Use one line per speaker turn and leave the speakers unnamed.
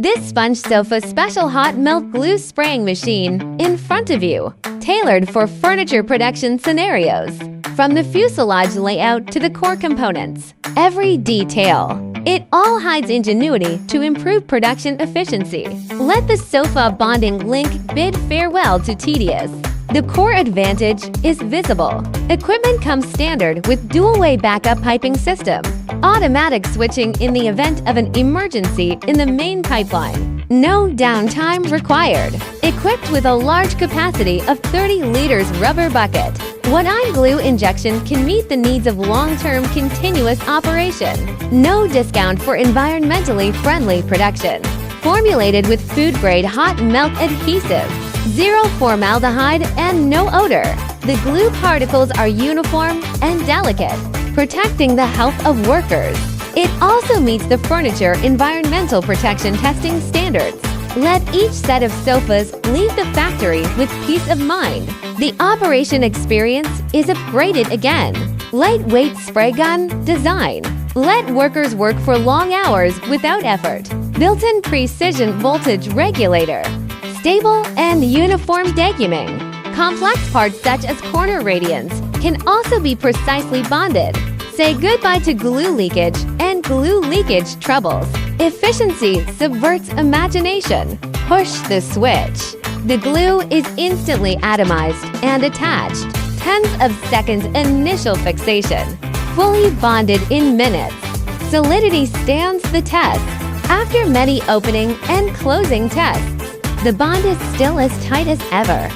This sponge sofa special hot melt glue spraying machine in front of you, tailored for furniture production scenarios. From the fuselage layout to the core components, every detail, it all hides ingenuity to improve production efficiency. Let the sofa bonding link bid farewell to tedious. The core advantage is visible. Equipment comes standard with dual-way backup piping system, automatic switching in the event of an emergency in the main pipeline. No downtime required. Equipped with a large capacity of 30 liters rubber bucket, one-eye glue injection can meet the needs of long-term continuous operation. No discount for environmentally friendly production. Formulated with food-grade hot melt adhesive, zero formaldehyde and no odor. The glue particles are uniform and delicate, protecting the health of workers. It also meets the furniture environmental protection testing standards. Let each set of sofas leave the factory with peace of mind. The operation experience is upgraded again. Lightweight spray gun design. Let workers work for long hours without effort. Built-in precision voltage regulator. Stable and uniform deguming. Complex parts such as corner radians can also be precisely bonded. Say goodbye to glue leakage and glue leakage troubles. Efficiency subverts imagination. Push the switch. The glue is instantly atomized and attached. Tens of seconds initial fixation. Fully bonded in minutes. Solidity stands the test. After many opening and closing tests, the bond is still as tight as ever.